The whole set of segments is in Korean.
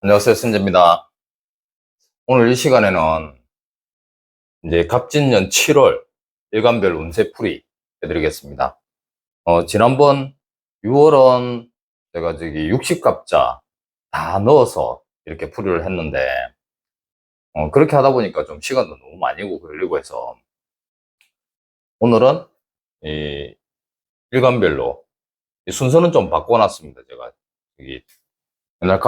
안녕하세요, 신재입니다. 오늘 이 시간에는 이제 갑진년 7월 일간별 운세풀이 해드리겠습니다. 지난번 6월은 제가 저기 육식갑자 다 넣어서 이렇게 풀이를 했는데, 그렇게 하다 보니까 좀 시간도 너무 많이 걸리고 해서 오늘은 이 일간별로 이 순서는 좀 바꿔놨습니다. 제가 여기 옛날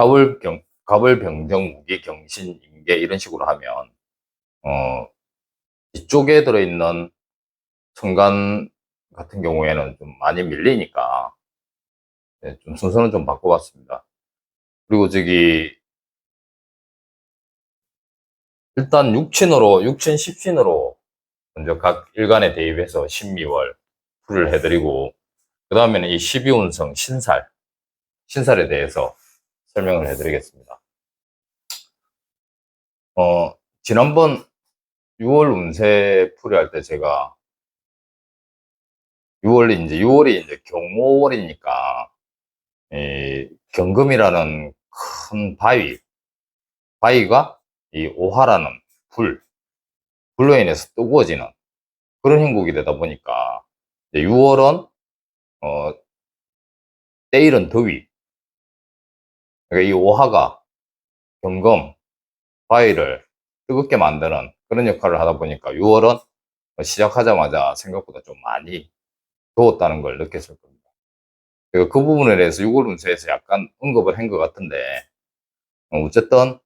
갑을, 병정, 무기, 경신, 임계 이런 식으로 하면, 어, 이쪽에 들어있는 천간 같은 경우에는 좀 많이 밀리니까 좀 순서는 좀 바꿔봤습니다. 그리고 저기 일단 육친 십신으로 먼저 각 일간에 대입해서 신미월 풀을 해드리고, 그 다음에는 이 12운성 신살에 대해서 설명을 해드리겠습니다. 지난번 6월 운세 풀이 할 때 제가 6월이 이제 경호월이니까 이 경금이라는 큰 바위가 이 오화라는 불로 인해서 뜨거워지는 그런 형국이 되다 보니까 6월은 때일은 더위, 그러니까 이 오화가 경금, 바위를 뜨겁게 만드는 그런 역할을 하다 보니까 6월은 시작하자마자 생각보다 좀 많이 더웠다는 걸 느꼈을 겁니다. 그 부분에 대해서 6월 운세에서 약간 언급을 한 것 같은데, 어쨌든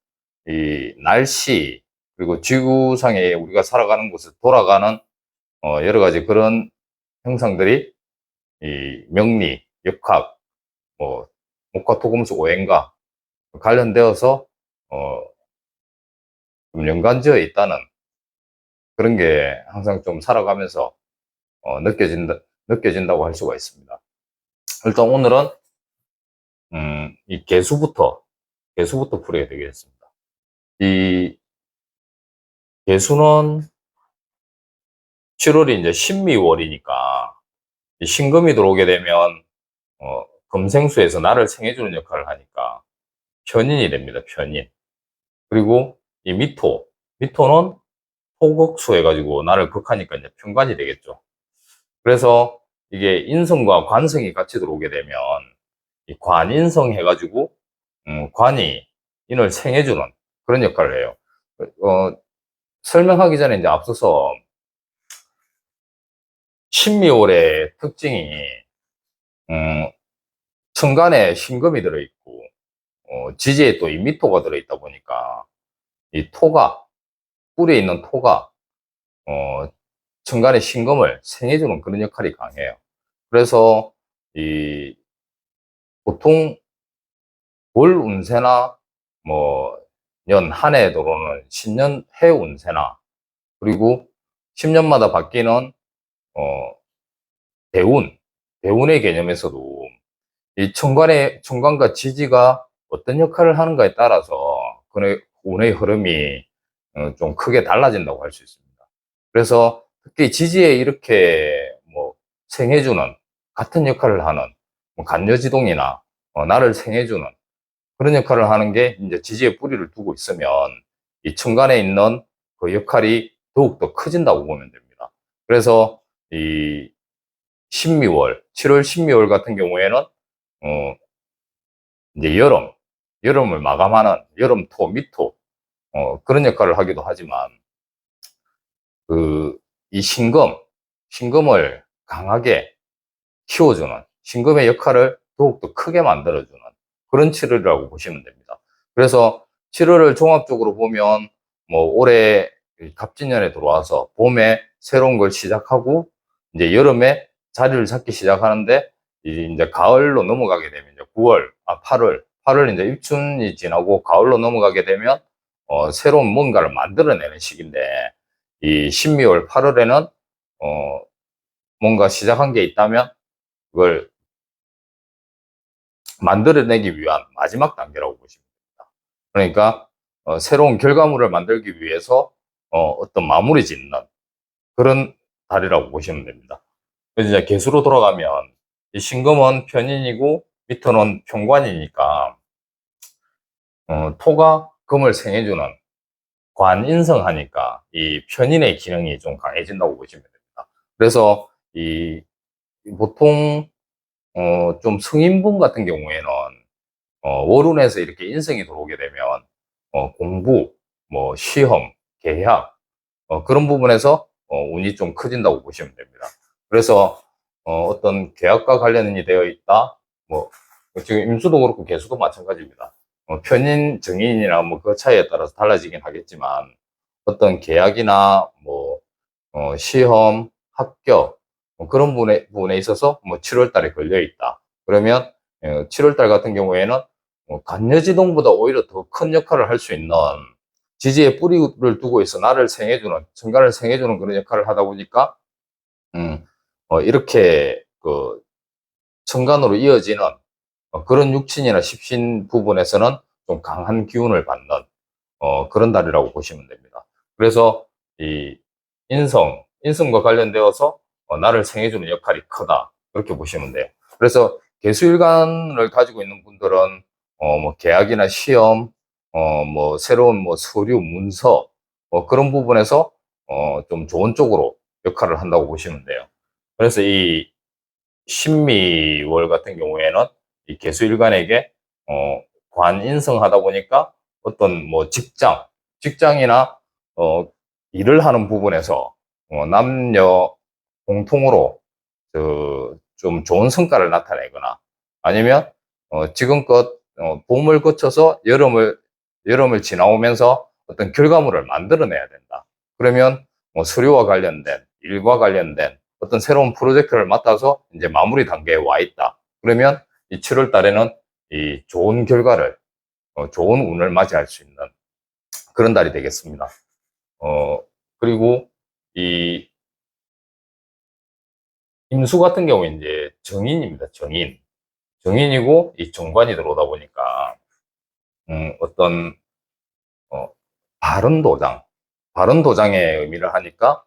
이 날씨 그리고 지구상에 우리가 살아가는 곳을 돌아가는 여러 가지 그런 형상들이 이 명리, 역학, 뭐 목화토금수 오행과 관련되어서 좀 연관지어 있다는 그런 게 항상 좀 살아가면서 느껴진다고 할 수가 있습니다. 일단 오늘은 이 개수부터 풀어야 되겠습니다. 이 개수는 7월이 이제 신미월이니까 이 신금이 들어오게 되면 금생수에서 나를 생해주는 역할을 하니까 편인이 됩니다. 편인. 그리고 이 미토는 토극수 해가지고 나를 극하니까 이제 편관이 되겠죠. 그래서 이게 인성과 관성이 같이 들어오게 되면 이 관인성 해가지고 관이 인을 생해주는 그런 역할을 해요. 어, 설명하기 전에 이제 앞서서 신미월의 특징이 음, 천간에 신금이 들어있고 지지에 또 이 미토가 들어있다 보니까 이 뿔에 있는 토가 어, 천간의 신금을 생해주는 그런 역할이 강해요. 그래서 이 보통 월 운세나 뭐 년 한 해 들어오는 신년 해 운세나 그리고 10년마다 바뀌는 어 대운의 개념에서도 이 천간과 지지가 어떤 역할을 하는가에 따라서 그의 운의 흐름이 좀 크게 달라진다고 할 수 있습니다. 그래서 특히 지지에 이렇게 뭐 생해주는 같은 역할을 하는 뭐 간여지동이나 나를 생해주는 그런 역할을 하는 게 이제 지지에 뿌리를 두고 있으면 이 천간에 있는 그 역할이 더욱더 커진다고 보면 됩니다. 그래서 이 7월 신미월 같은 경우에는 이제 여름을 마감하는 여름토, 미토 그런 역할을 하기도 하지만 이 신금을 강하게 키워주는 신금의 역할을 더욱더 크게 만들어주는 그런 7월이라고 보시면 됩니다. 그래서 7월을 종합적으로 보면 뭐 올해 갑진년에 들어와서 봄에 새로운 걸 시작하고 이제 여름에 자리를 잡기 시작하는데 이제 가을로 넘어가게 되면 이제 8월 이제 입춘이 지나고 가을로 넘어가게 되면 새로운 뭔가를 만들어내는 시기인데 이 신미월 8월에는 뭔가 시작한 게 있다면 그걸 만들어내기 위한 마지막 단계라고 보시면 됩니다. 그러니까 새로운 결과물을 만들기 위해서 어떤 마무리 짓는 그런 달이라고 보시면 됩니다. 그래서 이제 개수로 돌아가면 이 신금은 편인이고 미토는 편관이니까 토가 금을 생해주는 관인성하니까 이 편인의 기능이 좀 강해진다고 보시면 됩니다. 그래서 이 보통 좀 성인분 같은 경우에는 월운에서 이렇게 인성이 들어오게 되면 공부, 뭐 시험, 계약 그런 부분에서 운이 좀 커진다고 보시면 됩니다. 그래서 어떤 계약과 관련이 되어 있다. 뭐 지금 임수도 그렇고 계수도 마찬가지입니다. 편인, 정인이나 뭐 그 차이에 따라서 달라지긴 하겠지만 어떤 계약이나 뭐 시험, 합격 뭐 그런 부분에 있어서 뭐 7월 달에 걸려 있다. 그러면 7월 달 같은 경우에는 간여지동보다 오히려 더 큰 역할을 할 수 있는 지지에 뿌리를 두고 있어 나를 생해주는, 천간을 생해주는 그런 역할을 하다 보니까 이렇게 그 천간으로 이어지는 그런 육친이나 십신 부분에서는 좀 강한 기운을 받는 그런 달이라고 보시면 됩니다. 그래서 이 인성과 관련되어서 나를 생해주는 역할이 크다. 그렇게 보시면 돼요. 그래서 개수일간을 가지고 있는 분들은 뭐 계약이나 시험, 뭐 새로운 뭐 서류, 문서 그런 부분에서 좀 좋은 쪽으로 역할을 한다고 보시면 돼요. 그래서 이 신미월 같은 경우에는 이 개수일간에게 관인성하다 보니까 어떤 뭐 직장이나 일을 하는 부분에서 남녀 공통으로 좀 좋은 성과를 나타내거나 아니면 지금껏 봄을 거쳐서 여름을 지나오면서 어떤 결과물을 만들어내야 된다. 그러면 뭐 수료와 관련된 일과 관련된 어떤 새로운 프로젝트를 맡아서 이제 마무리 단계에 와 있다. 그러면 이 7월 달에는 이 좋은 결과를 좋은 운을 맞이할 수 있는 그런 달이 되겠습니다. 그리고 이 임수 같은 경우에 이제 정인입니다. 정인이고 이 정관이 들어오다 보니까 어떤 어, 바른 도장의 의미를 하니까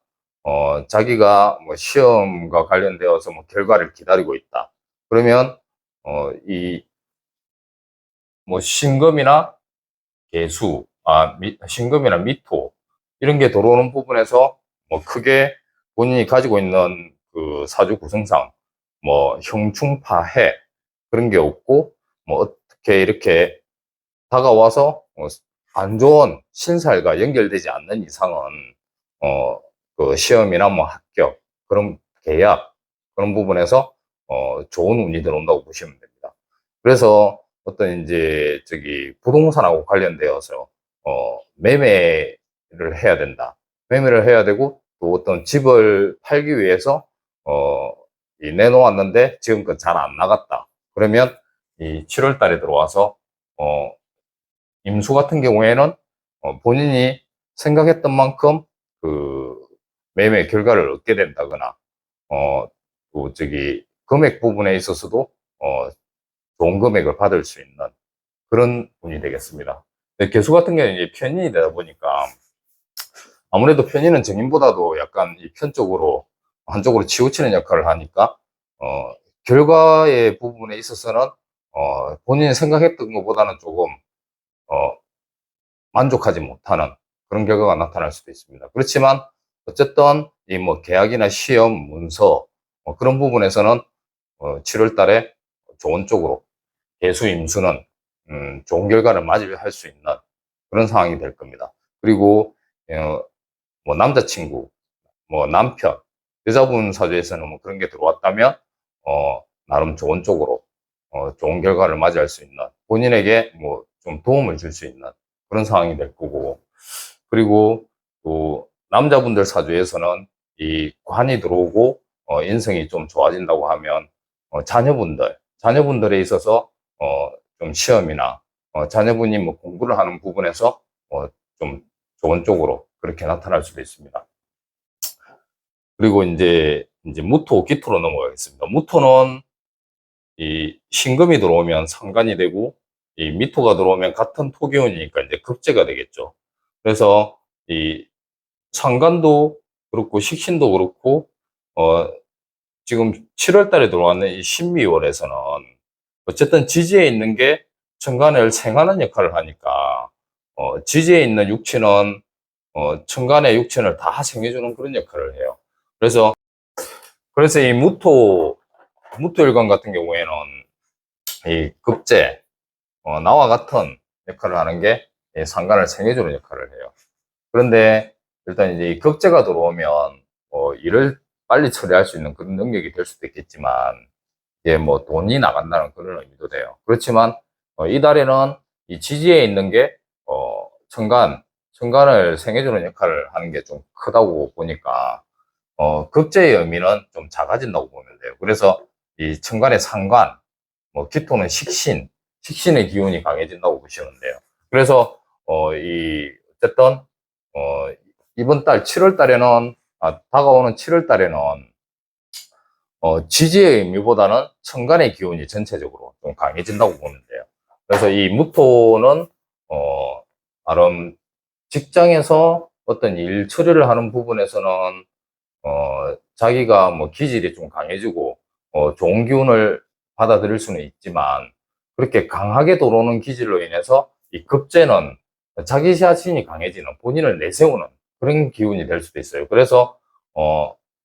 자기가 뭐 시험과 관련되어서 뭐 결과를 기다리고 있다. 그러면 이 뭐 신금이나 개수, 신금이나 미토 이런 게 들어오는 부분에서 뭐 크게 본인이 가지고 있는 그 사주 구성상 뭐 형충파해 그런 게 없고 뭐 어떻게 이렇게 다가와서 안 좋은 신살과 연결되지 않는 이상은 그 시험이나 뭐 합격 그런 계약 그런 부분에서 좋은 운이 들어온다고 보시면 됩니다. 그래서 어떤 이제 저기 부동산하고 관련되어서 매매를 해야 된다. 매매를 해야 되고 또 어떤 집을 팔기 위해서 이 내놓았는데 지금껏 잘 안 나갔다. 그러면 이 7월 달에 들어와서 임수 같은 경우에는 본인이 생각했던 만큼 그 매매 결과를 얻게 된다거나 또 저기 금액 부분에 있어서도 좋은 금액을 받을 수 있는 그런 운이 되겠습니다. 근데 개수 같은 경우는 이제 편인이 되다 보니까 아무래도 편인은 정인보다도 약간 이 편쪽으로 한쪽으로 치우치는 역할을 하니까 결과의 부분에 있어서는 본인이 생각했던 것보다는 조금 어, 만족하지 못하는 그런 결과가 나타날 수도 있습니다. 그렇지만 어쨌든 이 뭐 계약이나 시험, 문서 그런 부분에서는 7월 달에 좋은 쪽으로 개수 임수는 좋은 결과를 맞이할 수 있는 그런 상황이 될 겁니다. 그리고 뭐 남자친구, 뭐 남편, 여자분 사주에서는 뭐 그런 게 들어왔다면 나름 좋은 쪽으로 좋은 결과를 맞이할 수 있는 본인에게 뭐 좀 도움을 줄 수 있는 그런 상황이 될 거고 그리고 또 남자분들 사주에서는 이 관이 들어오고 인성이 좀 좋아진다고 하면 자녀분들에 있어서 좀 시험이나 자녀분이 뭐 공부를 하는 부분에서 좀 좋은 쪽으로 그렇게 나타날 수도 있습니다. 그리고 이제 무토, 기토로 넘어가겠습니다. 무토는 이 신금이 들어오면 상관이 되고 이 미토가 들어오면 같은 토기운이니까 이제 급제가 되겠죠. 그래서 이 상관도 그렇고 식신도 그렇고 지금 7월 달에 들어왔는 이 신미월에서는 어쨌든 지지에 있는 게 천간을 생하는 역할을 하니까, 지지에 있는 육친은, 천간의 육친을 다 생해주는 그런 역할을 해요. 그래서 이 무토일관 같은 경우에는 이 급제, 나와 같은 역할을 하는 게 이 상간을 생해주는 역할을 해요. 그런데 일단 이제 이 급제가 들어오면 일을 빨리 처리할 수 있는 그런 능력이 될 수도 있겠지만 이게 뭐 돈이 나간다는 그런 의미도 돼요. 그렇지만 이 달에는 이 지지에 있는 게 천간을 생해주는 역할을 하는 게 좀 크다고 보니까 급제의 의미는 좀 작아진다고 보면 돼요. 그래서 이 천간의 상관, 뭐 기토는 식신의 기운이 강해진다고 보시면 돼요. 그래서 어쨌든 이번 달 7월 달에는 다가오는 7월 달에는 지지의 의미보다는 천간의 기운이 전체적으로 좀 강해진다고 보면 돼요. 그래서 이 무토는 나름 직장에서 어떤 일 처리를 하는 부분에서는 자기가 뭐 기질이 좀 강해지고 좋은 기운을 받아들일 수는 있지만 그렇게 강하게 들어오는 기질로 인해서 이 급제는 자기 자신이 강해지는 본인을 내세우는 그런 기운이 될 수도 있어요. 그래서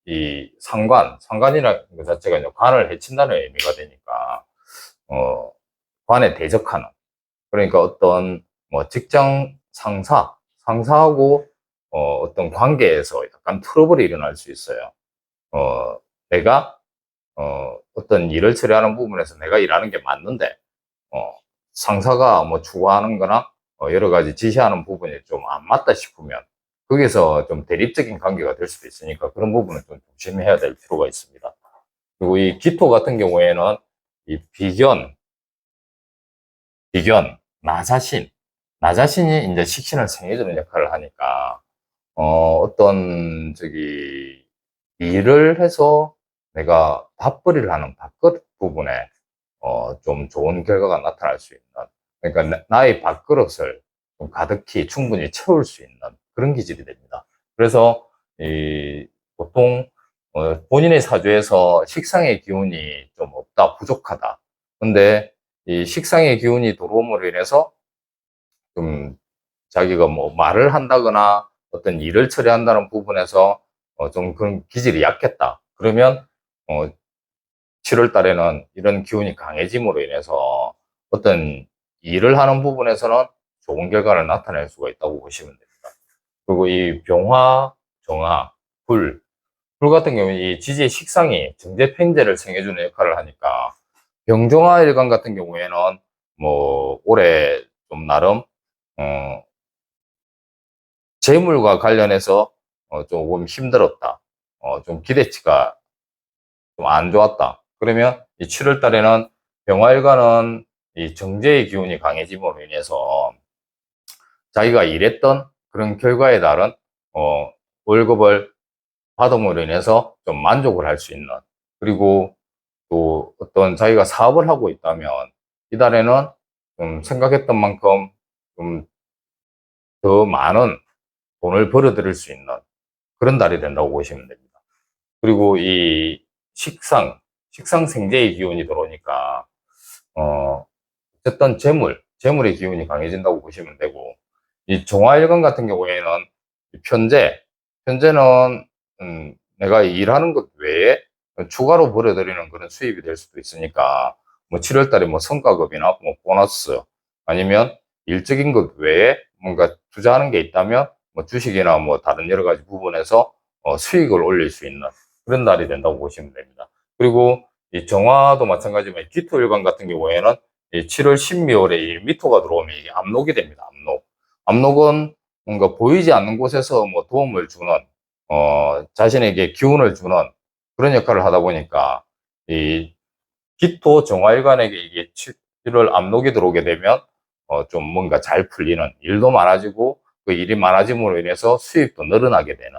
이 상관이라는 것 자체가 이제 관을 해친다는 의미가 되니까 관에 대적하는, 그러니까 어떤 뭐 직장 상사하고 어떤 관계에서 약간 트러블이 일어날 수 있어요. 내가 어떤 일을 처리하는 부분에서 내가 일하는 게 맞는데 상사가 뭐 추구하는 거나 여러 가지 지시하는 부분이 좀 안 맞다 싶으면 거기서 좀 대립적인 관계가 될 수도 있으니까 그런 부분은 좀 조심해야 될 필요가 있습니다. 그리고 이 기토 같은 경우에는 이 비견, 나 자신이 이제 식신을 생해주는 역할을 하니까 어떤 일을 해서 내가 밥벌이를 하는 밥그릇 부분에 좀 좋은 결과가 나타날 수 있는, 그러니까 나의 밥그릇을 좀 가득히 충분히 채울 수 있는 그런 기질이 됩니다. 그래서 보통 본인의 사주에서 식상의 기운이 좀 없다, 부족하다. 근데 이 식상의 기운이 들어옴으로 인해서 좀 자기가 뭐 말을 한다거나 어떤 일을 처리한다는 부분에서 좀 그런 기질이 약했다. 그러면 7월 달에는 이런 기운이 강해짐으로 인해서 어떤 일을 하는 부분에서는 좋은 결과를 나타낼 수가 있다고 보시면 됩니다. 그리고 이 병화, 정화, 불 같은 경우에 이 지지의 식상이 정제팽제를 생해주는 역할을 하니까 병정화 일간 같은 경우에는 뭐 올해 좀 나름 재물과 관련해서 조금 힘들었다. 좀 기대치가 좀 안 좋았다. 그러면 이 7월 달에는 병화일관은 이 정제의 기운이 강해짐으로 인해서 자기가 일했던 그런 결과에 따른 월급을 받음으로 인해서 좀 만족을 할 수 있는, 그리고 또 어떤 자기가 사업을 하고 있다면 이달에는 좀 생각했던 만큼 좀 더 많은 돈을 벌어들일 수 있는 그런 달이 된다고 보시면 됩니다. 그리고 이 식상생재의 기운이 들어오니까, 어쨌든 재물의 기운이 강해진다고 보시면 되고, 이 정화일관 같은 경우에는 편제는, 내가 일하는 것 외에 추가로 벌어들이는 그런 수입이 될 수도 있으니까, 뭐 7월 달에 뭐 성과급이나 뭐 보너스, 아니면 일적인 것 외에 뭔가 투자하는 게 있다면, 뭐 주식이나 뭐 다른 여러 가지 부분에서 수익을 올릴 수 있는 그런 달이 된다고 보시면 됩니다. 그리고 이 정화도 마찬가지지만 기토일관 같은 경우에는 이 7월 12월에 이 미토가 들어오면 이게 압록이 됩니다. 압록은 뭔가 보이지 않는 곳에서 뭐 도움을 주는, 자신에게 기운을 주는 그런 역할을 하다 보니까 이 기토 정화일관에게 이게 7월 압록이 들어오게 되면 좀 뭔가 잘 풀리는 일도 많아지고 그 일이 많아짐으로 인해서 수입도 늘어나게 되는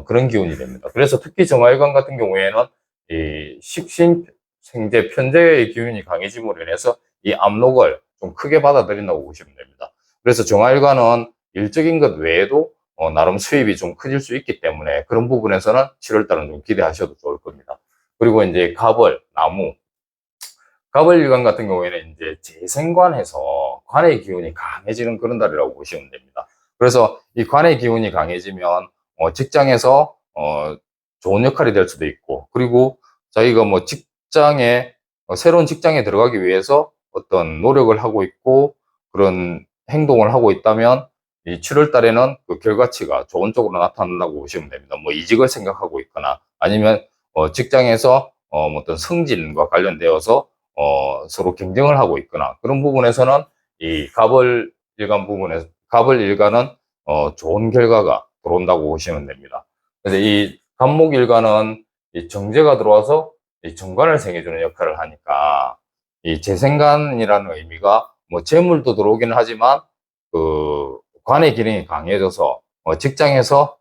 그런 기운이 됩니다. 그래서 특히 정화일관 같은 경우에는 이 식신 생재 편재의 기운이 강해짐으로 인해서 이 압록을 좀 크게 받아들인다고 보시면 됩니다. 그래서 정화일관은 일적인 것 외에도 나름 수입이 좀 커질 수 있기 때문에 그런 부분에서는 7월달은 좀 기대하셔도 좋을 겁니다. 그리고 이제 갑을, 갑을일간 같은 경우에는 이제 재생관에서 관의 기운이 강해지는 그런 달이라고 보시면 됩니다. 그래서 이 관의 기운이 강해지면 직장에서 좋은 역할이 될 수도 있고, 그리고 자기가 뭐 직장에 새로운 직장에 들어가기 위해서 어떤 노력을 하고 있고 그런 행동을 하고 있다면 이 7월 달에는 그 결과치가 좋은 쪽으로 나타난다고 보시면 됩니다. 뭐 이직을 생각하고 있거나 아니면 직장에서 뭐 어떤 승진과 관련되어서 서로 경쟁을 하고 있거나 그런 부분에서는 이 갑을 일간은 좋은 결과가 들어온다고 보시면 됩니다. 그래서 이 갑목 일간은 이 정제가 들어와서 이 정관을 생겨주는 역할을 하니까 이 재생관이라는 의미가 뭐 재물도 들어오기는 하지만 그 관의 기능이 강해져서 직장에서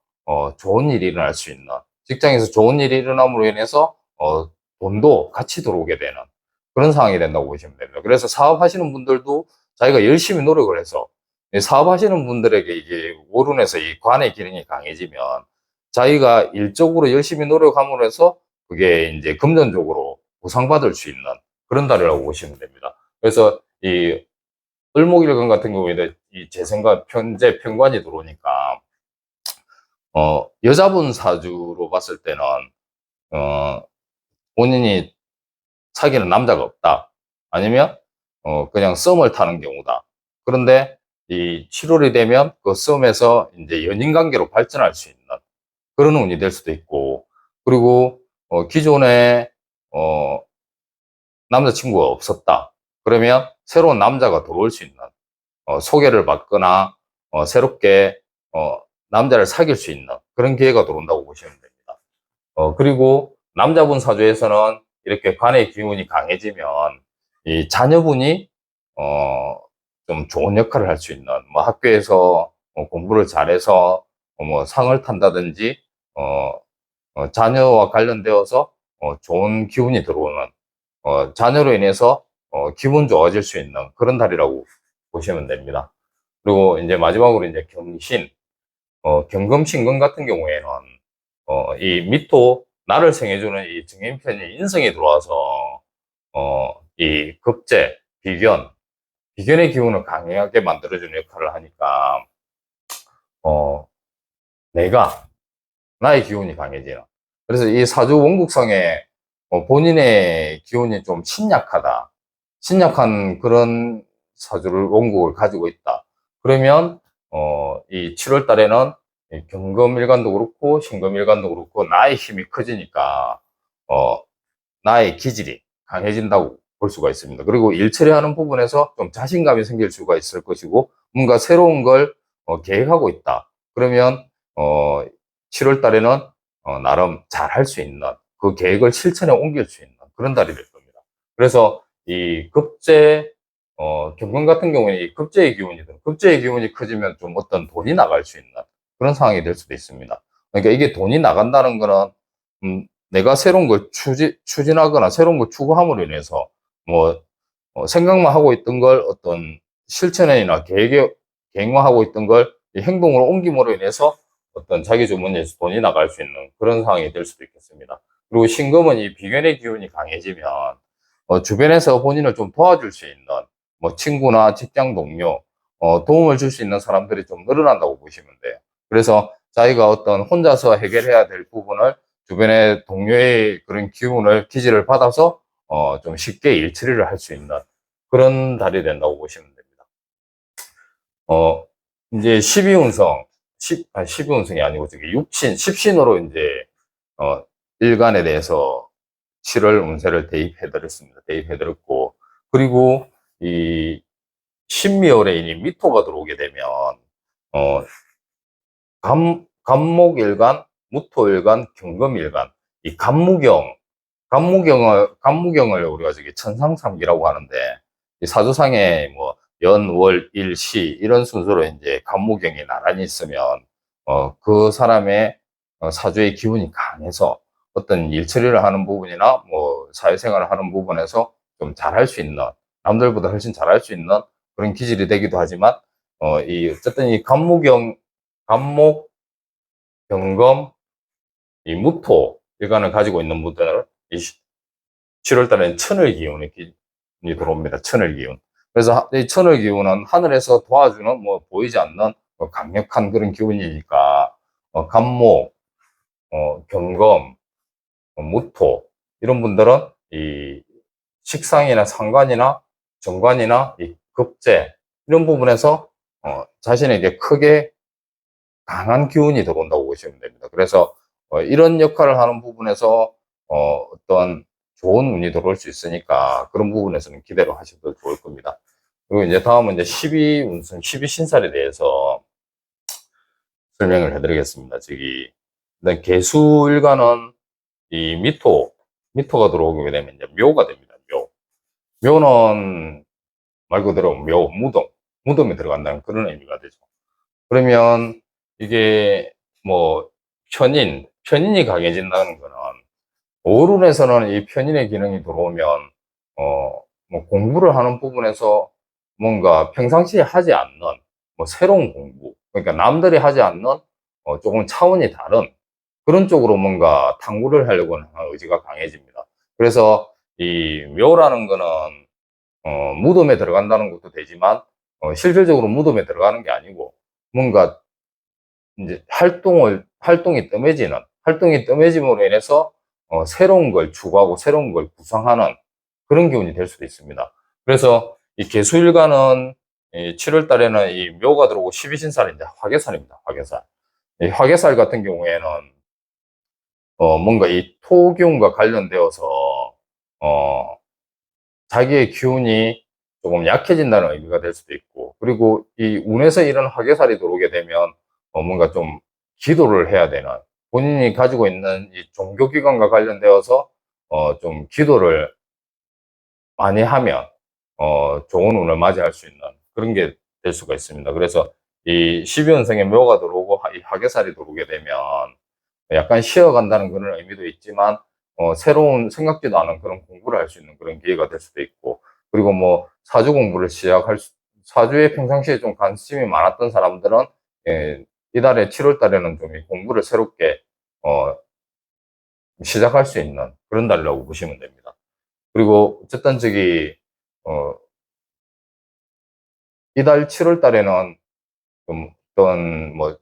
좋은 일이 일어날 수 있는, 직장에서 좋은 일이 일어남으로 인해서 돈도 같이 들어오게 되는 그런 상황이 된다고 보시면 됩니다. 그래서 사업하시는 분들도 자기가 열심히 노력을 해서 사업하시는 분들에게 이게 월운에서 이 관의 기능이 강해지면 자기가 일적으로 열심히 노력함으로 해서 그게 이제 금전적으로 보상받을 수 있는 그런 달이라고 보시면 됩니다. 그래서 이 을목일간 같은 경우에는 이 재생과 편재, 편관이 들어오니까 여자분 사주로 봤을 때는 어, 본인이 사귀는 남자가 없다. 아니면 그냥 썸을 타는 경우다. 그런데 이 7월이 되면 그 썸에서 이제 연인 관계로 발전할 수 있는 그런 운이 될 수도 있고, 그리고 기존에 어, 남자친구가 없었다. 그러면 새로운 남자가 들어올 수 있는 소개를 받거나 새롭게 남자를 사귈 수 있는 그런 기회가 들어온다고 보시면 됩니다. 그리고 남자분 사주에서는 이렇게 관의 기운이 강해지면 이 자녀분이 어, 좀 좋은 역할을 할 수 있는 뭐 학교에서 공부를 잘해서 뭐 상을 탄다든지 자녀와 관련되어서 좋은 기운이 들어오는 자녀로 인해서 기분 좋아질 수 있는 그런 달이라고 보시면 됩니다. 그리고 이제 마지막으로 이제 경신, 경금신금 같은 경우에는 이 미토 나를 생해주는 이 증인편이 인성이 들어와서 이 급제, 비견의 기운을 강하게 만들어주는 역할을 하니까 어, 내가 나의 기운이 강해지는. 그래서 이 사주 원국성에 본인의 기운이 좀 신약하다. 신약한 그런 사주를, 원국을 가지고 있다. 그러면, 이 7월 달에는 경금일간도 그렇고, 신금일간도 그렇고, 나의 힘이 커지니까, 어, 나의 기질이 강해진다고 볼 수가 있습니다. 그리고 일 처리하는 부분에서 좀 자신감이 생길 수가 있을 것이고, 뭔가 새로운 걸 계획하고 있다. 그러면, 7월 달에는 나름 잘 할 수 있는, 그 계획을 실천에 옮길 수 있는 그런 달이 될 겁니다. 그래서 이 급제, 경금 같은 경우에 이 급제의 기운이 커지면 좀 어떤 돈이 나갈 수 있는 그런 상황이 될 수도 있습니다. 그러니까 이게 돈이 나간다는 거는, 내가 새로운 걸 추진하거나 새로운 걸 추구함으로 인해서 뭐 생각만 하고 있던 걸 어떤 실천이나 계획화하고 있던 걸 행동으로 옮김으로 인해서 어떤 자기 주머니에서 돈이 나갈 수 있는 그런 상황이 될 수도 있겠습니다. 그리고 신금은 이 비견의 기운이 강해지면 주변에서 본인을 좀 도와줄 수 있는 뭐 친구나 직장 동료, 도움을 줄 수 있는 사람들이 좀 늘어난다고 보시면 돼요. 그래서 자기가 어떤 혼자서 해결해야 될 부분을 주변의 동료의 그런 기지를 받아서 좀 쉽게 일 처리를 할 수 있는 그런 달이 된다고 보시면 됩니다. 어, 이제 12운성, 12운성이 아니고 저기 육신, 십신으로 이제 일간에 대해서 7월 운세를 대입해드렸고, 그리고 이 신미월에 이 미토가 들어오게 되면 어, 간목일간, 무토일간, 경금일간, 이 간무경을 우리가 저기 천상삼기라고 하는데, 이 사주상에 뭐, 연, 월, 일, 시, 이런 순서로 이제 간무경이 나란히 있으면, 그 사람의 사주의 기운이 강해서 어떤 일 처리를 하는 부분이나 뭐, 사회생활을 하는 부분에서 좀 잘할 수 있는, 남들보다 훨씬 잘할 수 있는 그런 기질이 되기도 하지만, 어쨌든 이 간목, 경검, 이 무토 일간을 가지고 있는 분들은 이 7월 달에는 천을 기운을 들어옵니다. 천을 기운. 그래서 이 천을 기운은 하늘에서 도와주는 뭐 보이지 않는 강력한 그런 기운이니까 간목, 경금, 무토 이런 분들은 이 식상이나 상관이나 정관이나 이 급제 이런 부분에서 자신에게 크게 강한 기운이 들어온다고 보시면 됩니다. 그래서 이런 역할을 하는 부분에서 어떤 좋은 운이 들어올 수 있으니까 그런 부분에서는 기대를 하셔도 좋을 겁니다. 그리고 이제 다음은 이제 12운승, 12신살에 대해서 설명을 해드리겠습니다. 일단 개수일간은 이 미토가 들어오게 되면 이제 묘가 됩니다. 묘는 말 그대로 무덤에 들어간다는 그런 의미가 되죠. 그러면 이게 뭐 편인이 강해진다는 거는 오run에서는 이 편인의 기능이 들어오면 뭐 공부를 하는 부분에서 뭔가 평상시에 하지 않는 뭐 새로운 공부, 그러니까 남들이 하지 않는 조금 차원이 다른 그런 쪽으로 뭔가 탐구를 하려고 하는 의지가 강해집니다. 그래서 이 묘라는 거는 무덤에 들어간다는 것도 되지만 실질적으로 무덤에 들어가는 게 아니고 뭔가 이제 활동이 뜸해짐으로 인해서 새로운 걸 추구하고 새로운 걸 구상하는 그런 기운이 될 수도 있습니다. 그래서 이 개수일간은 7월 달에는 이 묘가 들어오고 12신살이 이제 화개살입니다. 화개살. 이 화개살 같은 경우에는 뭔가 이 토기운과 관련되어서 자기의 기운이 조금 약해진다는 의미가 될 수도 있고, 그리고 이 운에서 이런 화개살이 들어오게 되면 뭔가 좀 기도를 해야 되는, 본인이 가지고 있는 이 종교기관과 관련되어서 좀 기도를 많이 하면 좋은 운을 맞이할 수 있는 그런 게 될 수가 있습니다. 그래서 이 12운생에 묘가 들어오고 이 화개살이 들어오게 되면 약간 쉬어간다는 그런 의미도 있지만 새로운 생각지도 않은 그런 공부를 할 수 있는 그런 기회가 될 수도 있고, 그리고 뭐 사주 공부를 사주에 평상시에 좀 관심이 많았던 사람들은 이달에 7월 달에는 좀 이 공부를 새롭게 시작할 수 있는 그런 달이라고 보시면 됩니다. 그리고 어쨌든 어, 이달 7월 달에는 좀 어떤 뭐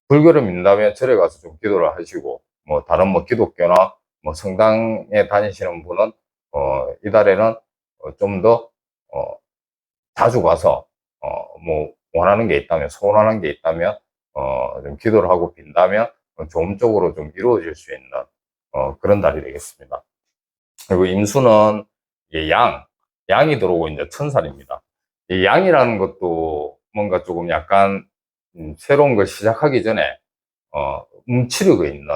불교를 믿는다면 절에 가서 좀 기도를 하시고, 뭐 다른 뭐 기독교나 뭐 성당에 다니시는 분은 이달에는 좀 더 자주 가서 뭐 원하는 게 있다면, 소원하는 게 있다면 좀 기도를 하고 빈다면 좋은 쪽으로 좀 이루어질 수 있는 그런 달이 되겠습니다. 그리고 임수는 이게 양이 들어오고 이제 천살입니다. 이 양이라는 것도 뭔가 조금 약간 새로운 걸 시작하기 전에 움츠리고 있는,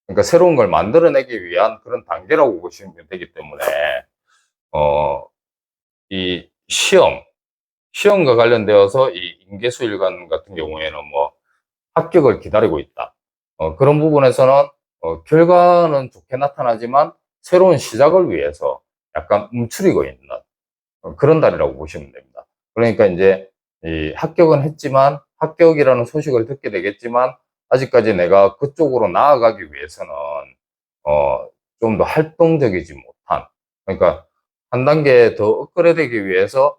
그러니까 새로운 걸 만들어내기 위한 그런 단계라고 보시면 되기 때문에 이 시험과 관련되어서 이 인계수일관 같은 경우에는 뭐 합격을 기다리고 있다. 그런 부분에서는 결과는 좋게 나타나지만 새로운 시작을 위해서 약간 움츠리고 있는 그런 달이라고 보시면 됩니다. 그러니까 이제 이 합격은 했지만, 합격이라는 소식을 듣게 되겠지만 아직까지 내가 그쪽으로 나아가기 위해서는 좀 더 활동적이지 못한, 그러니까 한 단계 더 업그레이드되기 위해서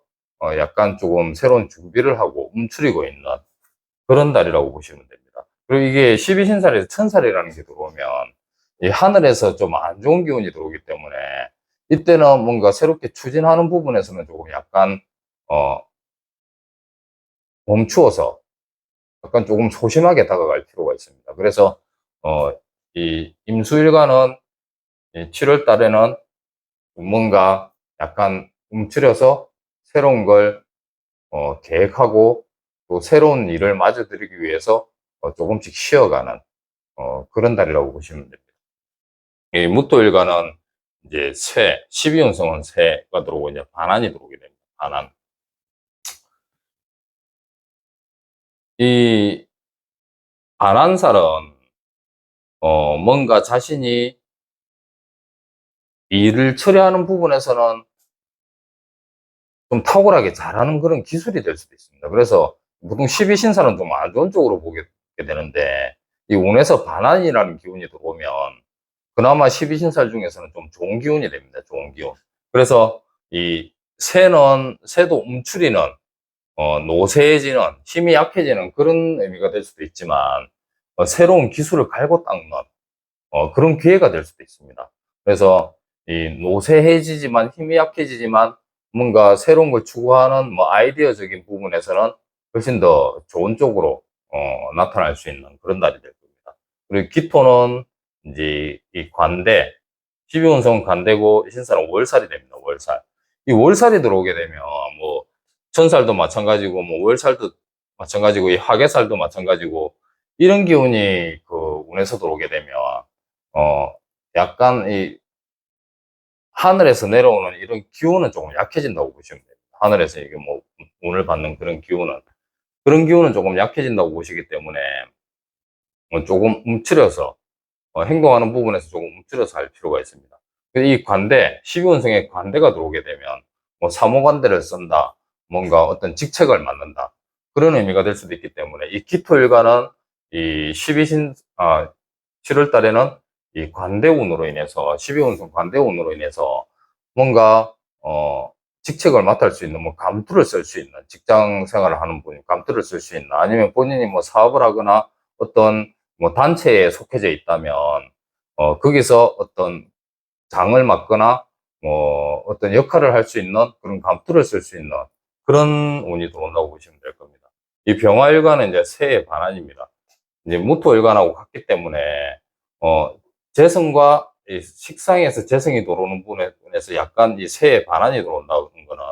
약간 조금 새로운 준비를 하고 움츠리고 있는 그런 달이라고 보시면 됩니다. 그리고 이게 12신살에서 천살이라는 게 들어오면 이 하늘에서 좀 안 좋은 기운이 들어오기 때문에 이때는 뭔가 새롭게 추진하는 부분에서는 조금 약간 어 멈추어서 약간 조금 소심하게 다가갈 필요가 있습니다. 그래서 이 임수일관은 7월 달에는 뭔가 약간 움츠려서 새로운 걸 계획하고 또 새로운 일을 맞아들이기 위해서 조금씩 쉬어가는 그런 달이라고 보시면 됩니다. 이 무토일관은 이제 12운성은 새가 들어오고 이제 반환이 들어오게 됩니다. 반환. 이 반환살은 뭔가 자신이 일을 처리하는 부분에서는 좀 탁월하게 잘하는 그런 기술이 될 수도 있습니다. 그래서 보통 12신살은 좀 안 좋은 쪽으로 보게 되는데, 이 운에서 반환이라는 기운이 들어오면 그나마 12신살 중에서는 좀 좋은 기운이 됩니다. 좋은 기운. 그래서 이 새도 움츠리는, 노쇠해지는, 힘이 약해지는 그런 의미가 될 수도 있지만, 새로운 기술을 갈고 닦는, 그런 기회가 될 수도 있습니다. 그래서 이 노쇠해지지만 힘이 약해지지만 뭔가 새로운 걸 추구하는 뭐 아이디어적인 부분에서는 훨씬 더 좋은 쪽으로 나타날 수 있는 그런 달이 될 겁니다. 그리고 기토는 이제 이 관대, 12운성 관대고 신사는 월살이 됩니다. 월살. 이 월살이 들어오게 되면 뭐 천살도 마찬가지고 뭐 월살도 마찬가지고 이 화개살도 마찬가지고 이런 기운이 그 운에서 들어오게 되면 어, 약간 이 하늘에서 내려오는 이런 기운은 조금 약해진다고 보시면 됩니다. 하늘에서 이게 뭐 운을 받는 그런 기운은 조금 약해진다고 보시기 때문에 조금 움츠려서 행동하는 부분에서 조금 움츠려서 할 필요가 있습니다. 이 관대, 12운성의 관대가 들어오게 되면 뭐 사모관대를 쓴다, 뭔가 어떤 직책을 맡는다 그런 의미가 될 수도 있기 때문에 이 기토일간은 이 7월 달에는 이 관대운으로 인해서 12운성 관대운으로 인해서 뭔가 직책을 맡을 수 있는 뭐 감투를 쓸 수 있는 직장 생활을 하는 분이 감투를 쓸 수 있는 아니면 본인이 뭐 사업을 하거나 어떤 뭐 단체에 속해져 있다면 거기서 어떤 장을 맡거나 뭐 어떤 역할을 할 수 있는 그런 감투를 쓸 수 있는 그런 운이 들어온다고 보시면 될 겁니다. 이 병화일관은 이제 새의 반환입니다. 이제 무토일관하고 같기 때문에 어 재성과 이 식상에서 재성이 들어오는 부분에서 약간 이 새의 반환이 들어온다는 거는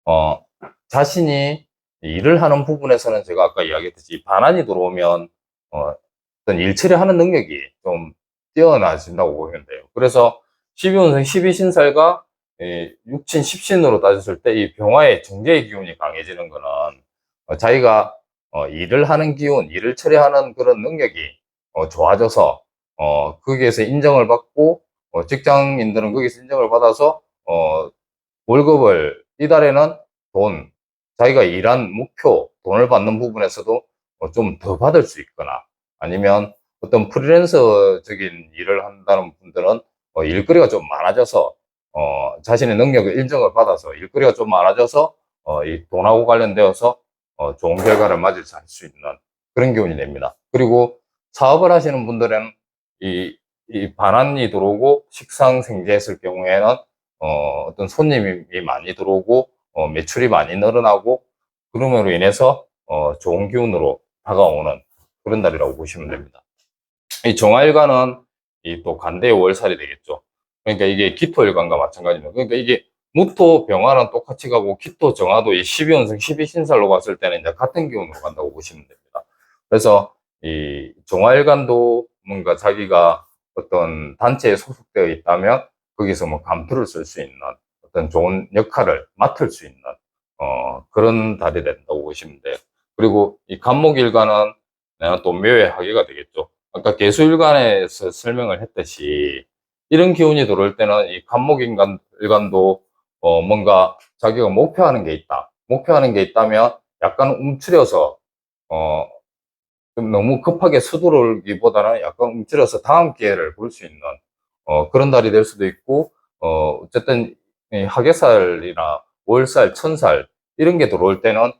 어 자신이 일을 하는 부분에서는 제가 아까 이야기했듯이 이 반환이 들어오면 어떤 일처리 하는 능력이 좀 뛰어나진다고 보면 돼요. 그래서 12운성 12신살과 육친 10신으로 따졌을 때 이 병화의 정제의 기운이 강해지는 거는 자기가 일을 하는 기운, 일을 처리하는 그런 능력이 좋아져서 거기에서 인정을 받고 직장인들은 거기서 인정을 받아서 월급을 이달에는 돈, 자기가 일한 목표, 돈을 받는 부분에서도 좀 더 받을 수 있거나 아니면 어떤 프리랜서적인 일을 한다는 분들은 일거리가 좀 많아져서 자신의 능력을 인정을 받아서 일거리가 좀 많아져서 이 돈하고 관련되어서 좋은 결과를 맞을 수 있는 그런 기운이 됩니다. 그리고 사업을 하시는 분들은 이 반환이 들어오고 식상생재했을 경우에는 어떤 손님이 많이 들어오고 매출이 많이 늘어나고 그럼으로 인해서 좋은 기운으로 다가오는 그런 달이라고 보시면 됩니다. 이 정화일관은 이 또 간대의 월살이 되겠죠. 그러니까 이게 기토일관과 마찬가지입니다. 그러니까 이게 무토 병화랑 똑같이 가고 기토 정화도 이 12운성 12신살로 봤을 때는 이제 같은 기운으로 간다고 보시면 됩니다. 그래서 이 정화일관도 뭔가 자기가 어떤 단체에 소속되어 있다면 거기서 뭐 감투를 쓸 수 있는 어떤 좋은 역할을 맡을 수 있는 그런 달이 된다고 보시면 돼요. 그리고 이 간목일관은 또 묘의 하계가 되겠죠. 아까 개수일관에서 설명을 했듯이 이런 기운이 들어올 때는 이 간목일관도 뭔가 자기가 목표하는 게 있다. 목표하는 게 있다면 약간 움츠려서 좀 너무 급하게 서두르기보다는 약간 움츠려서 다음 기회를 볼 수 있는 그런 달이 될 수도 있고 어쨌든 이 하계살이나 월살, 천살 이런 게 들어올 때는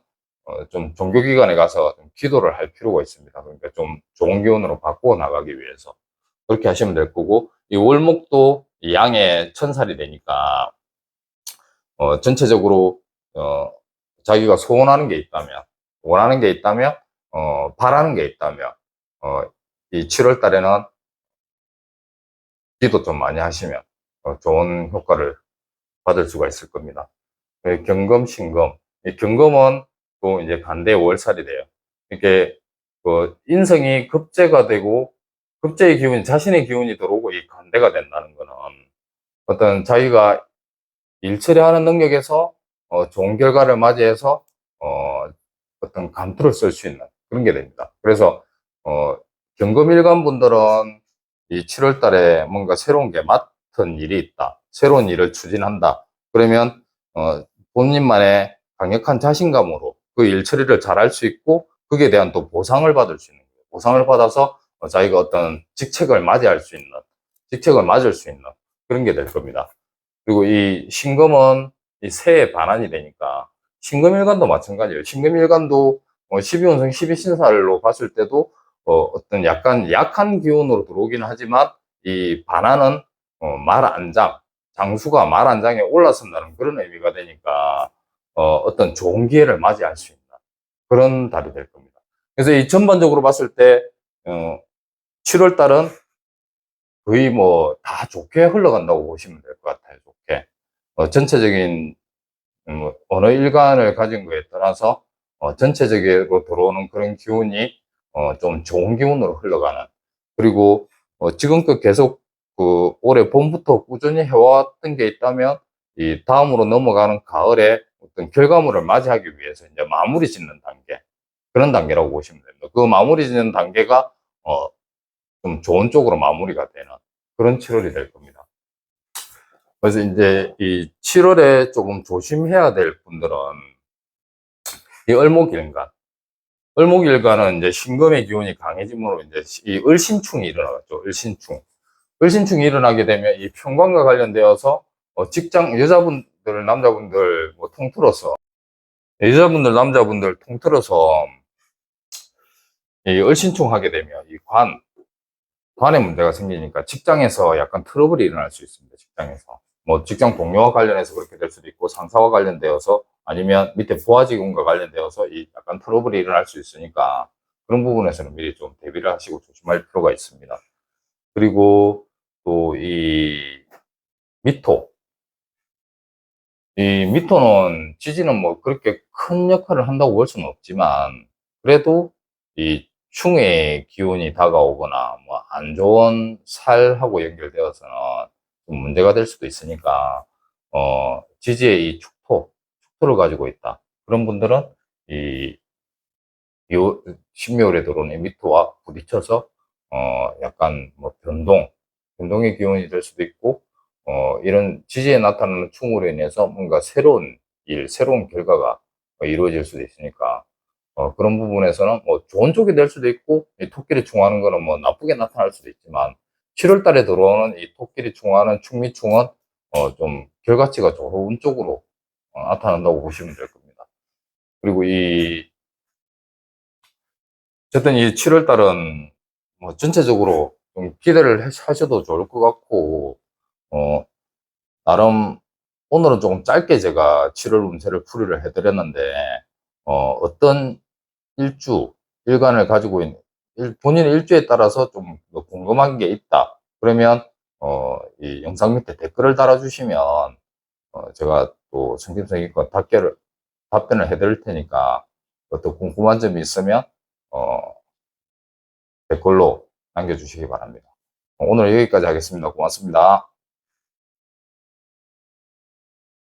좀 종교기관에 가서 좀 기도를 할 필요가 있습니다. 그러니까 좀 좋은 기운으로 바꾸어 나가기 위해서 그렇게 하시면 될 거고 이 월목도 이 양의 천살이 되니까 전체적으로 자기가 소원하는 게 있다면 원하는 게 있다면 바라는 게 있다면 이 7월 달에는 기도 좀 많이 하시면 좋은 효과를 받을 수가 있을 겁니다. 경금, 신금. 이 경금은 또 이제 간대 월살이 돼요. 이렇게 그 인성이 급제가 되고 급제의 기운이 자신의 기운이 들어오고 이 간대가 된다는 거는 어떤 자기가 일 처리하는 능력에서 좋은 결과를 맞이해서 어떤 감투를 쓸 수 있는 그런 게 됩니다. 그래서 경금일간 분들은 이 7월 달에 뭔가 새로운 게 맡은 일이 있다. 새로운 일을 추진한다. 그러면 본인만의 강력한 자신감으로 그 일 처리를 잘할 수 있고 거기에 대한 또 보상을 받을 수 있는 거예요. 보상을 받아서 자기가 어떤 직책을 맞이할 수 있는 직책을 맞을 수 있는 그런 게 될 겁니다. 그리고 이 신금은 이 새해 반환이 되니까 신금일간도 마찬가지예요. 신금일간도 12운성 12신살로 봤을 때도 어떤 약간 약한 기운으로 들어오기는 하지만 이 반환은 말안장, 장수가 말안장에 올라선다는 그런 의미가 되니까 어떤 좋은 기회를 맞이할 수 있는 그런 달이 될 겁니다. 그래서 이 전반적으로 봤을 때 7월 달은 거의 뭐 다 좋게 흘러간다고 보시면 될 것 같아요. 좋게. 전체적인 어느 일간을 가진 거에 따라서 전체적으로 들어오는 그런 기운이 좀 좋은 기운으로 흘러가는, 그리고 지금껏 계속 그 올해 봄부터 꾸준히 해왔던 게 있다면 이 다음으로 넘어가는 가을에 어떤 결과물을 맞이하기 위해서 이제 마무리 짓는 단계, 그런 단계라고 보시면 됩니다. 그 마무리 짓는 단계가 좀 좋은 쪽으로 마무리가 되는 그런 7월이 될 겁니다. 그래서 이제 이 7월에 조금 조심해야 될 분들은 이 을목일간. 을목일간은 이제 신금의 기운이 강해짐으로 이제 이 을신충이 일어나겠죠. 을신충. 을신충이 일어나게 되면 이 평관과 관련되어서 직장, 여자분들, 남자분들 뭐 통틀어서, 여자분들, 남자분들 통틀어서 이 을신충 하게 되면 이 관에 문제가 생기니까 직장에서 약간 트러블이 일어날 수 있습니다. 직장에서. 뭐 직장 동료와 관련해서 그렇게 될 수도 있고 상사와 관련되어서 아니면 밑에 부하 직원과 관련되어서 이 약간 트러블이 일어날 수 있으니까 그런 부분에서는 미리 좀 대비를 하시고 조심할 필요가 있습니다. 그리고 또 이 미토. 이 미토는 지지는 뭐 그렇게 큰 역할을 한다고 볼 수는 없지만 그래도 이 충의 기운이 다가오거나 뭐 안 좋은 살하고 연결되어서는 좀 문제가 될 수도 있으니까 지지의 이 축토를 가지고 있다. 그런 분들은 이 신묘월에 들어오는 이 미토와 부딪혀서 약간 뭐 변동의 기운이 될 수도 있고 이런 지지에 나타나는 충으로 인해서 뭔가 새로운 새로운 결과가 이루어질 수도 있으니까 그런 부분에서는 뭐 좋은 쪽이 될 수도 있고 이 토끼를 충하는 거는 뭐 나쁘게 나타날 수도 있지만 7월 달에 들어오는 이 토끼를 충하는 충미충은 좀 결과치가 좋은 쪽으로 나타난다고 보시면 될 겁니다. 그리고 어쨌든 이 7월 달은 뭐 전체적으로 좀 기대를 하셔도 좋을 것 같고 어 나름 오늘은 조금 짧게 제가 7월 운세를 풀이를 해드렸는데 어떤 일간을 가지고 있는 본인의 일주에 따라서 좀 궁금한 게 있다 그러면 이 영상 밑에 댓글을 달아주시면 제가 또 성심성의껏 답변을 해드릴 테니까 또 궁금한 점이 있으면 어, 댓글로 남겨주시기 바랍니다. 오늘 여기까지 하겠습니다. 고맙습니다.